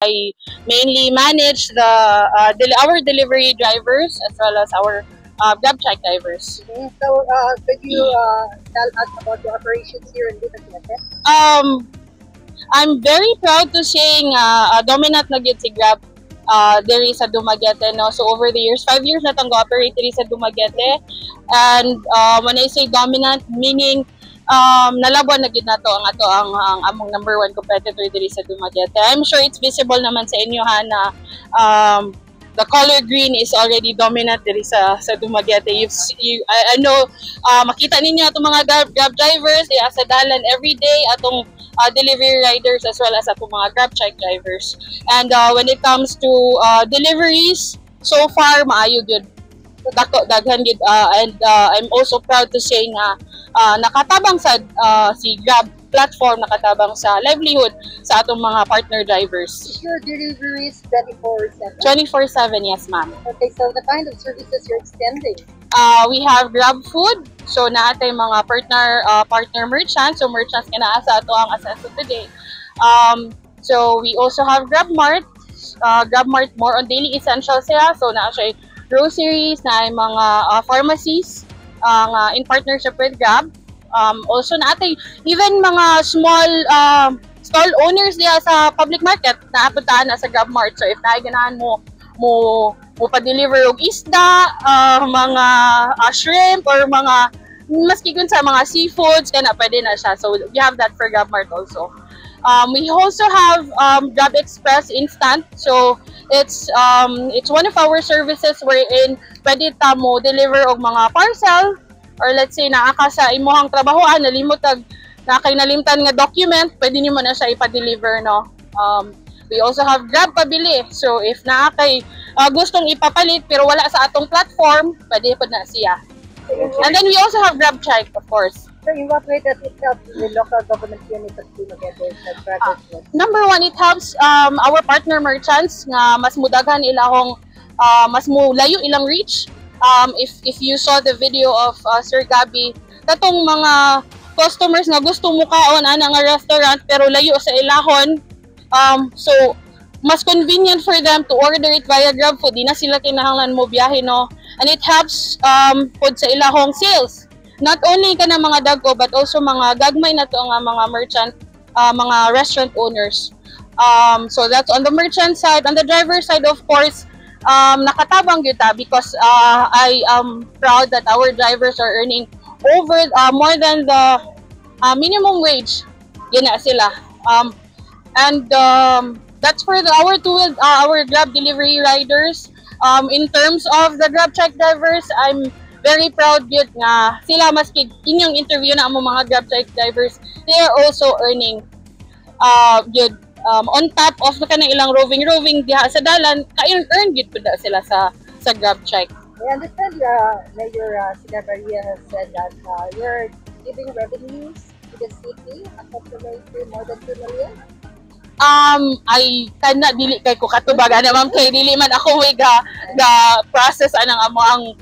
I mainly manage the our delivery drivers as well as our GrabCheck drivers. So, could you tell us about the operations here in Dumaguete? I'm very proud to saying dominant na gyud si Grab there is sa Dumaguete, no? So over the years, 5 years na tang go-operate diri sa Dumaguete. And when I say dominant, meaning nalaban na gyud nato ang among number 1 competitor diri sa Dumaguete. I'm sure it's visible naman sa inyo ha na the color green is already dominant diri sa Dumaguete. I know makita ninyo atong mga Grab drivers sa dalan every day, atong delivery riders as well as atong mga GrabCheck drivers. And when it comes to deliveries, so far maayo gyud. Daghan gyud and I'm also proud to say nga nakatabang sa si Grab platform, nakatabang sa livelihood sa atong mga partner drivers. Is your deliveries 24/7? 24/7, yes ma'am. Okay, so the kind of services you're extending? We have Grab Food, so naatay mga partner merchants, so merchants nga naa sa ato ang access today. So we also have GrabMart. GrabMart more on daily essentials siya, so naa siya groceries, na mga pharmacies in partnership with Grab. Also naatay even mga small stall owners diya sa public market na apuntahan na sa GrabMart. So if naiganahan mo pa-deliver og isda, mga shrimp or mga maski kun sa mga seafoods kana pwede na siya. So we have that for GrabMart also. We also have Grab Express Instant. So it's one of our services wherein pwede ta mo deliver og mga parcel, or let's say naa ka sa imong trabahoan nalimot kay nalimtan nga document, pwede nimo na siya ipa-deliver, no. We also have Grab Pabili. So if naa kay gustong ipapalit pero wala sa atong platform, pwede pod na siya. And then we also have GrabCheck, of course. So in what way does it help the local government units of Dumaguete? Number 1, it helps our partner merchants nga mas mudaghan ilahong mas mulayo ilang reach. If you saw the video of Sir Gabby, katong mga customers nga gusto mukaon ana nga restaurant pero layo sa ilahon, so mas convenient for them to order it via GrabFood. Di na sila kinahanglan mo biyahe, no. And it helps pod sa ilahong sales. Not only kana mga dagko but also mga gagmay na to nga mga merchant, mga restaurant owners. So that's on the merchant side. On the driver side, of course, nakatabang gyud ta because I am proud that our drivers are earning over more than the minimum wage. Gina sila. And that's for our Grab delivery riders. In terms of the GrabCheck drivers, I'm very proud yun nga sila maski inyong interview na mo mga GrabCheck drivers, they are also earning good on top of na kanang ilang roving diha sa dalan, ka-earn good pud sila sa GrabCheck. I understand Mayor Sinabaria has said that you're giving revenues to the city approximately more than 2 million. I kana dili kay ko katubag ana ma'am, kay dili man ako way ga process anang among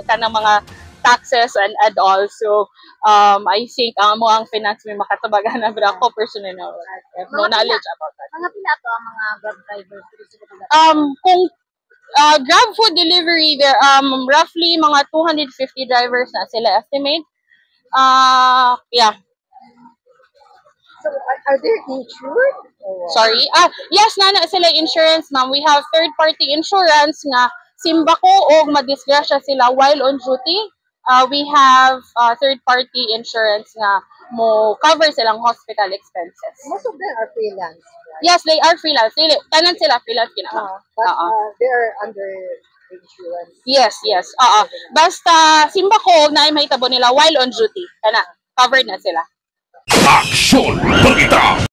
kanang mga taxes and all. So I think ang mo ang finance may makatubag ana, but ako personally no knowledge about that. Mga pila to ang mga Grab drivers dito sa kung Grab food delivery, there roughly mga 250 drivers na sila estimate. Yeah. So are they insured? Sorry. Yes, nana sila insurance, ma'am. We have third-party insurance nga simbako o madisgrasya sila while on duty. We have third-party insurance nga mo cover silang hospital expenses. Most of them are freelance, right? Yes, they are freelance. Tanan sila freelance but they're under insurance. Yes. Basta simbako na may tabo nila while on duty. Kana covered na sila. Action! Balita!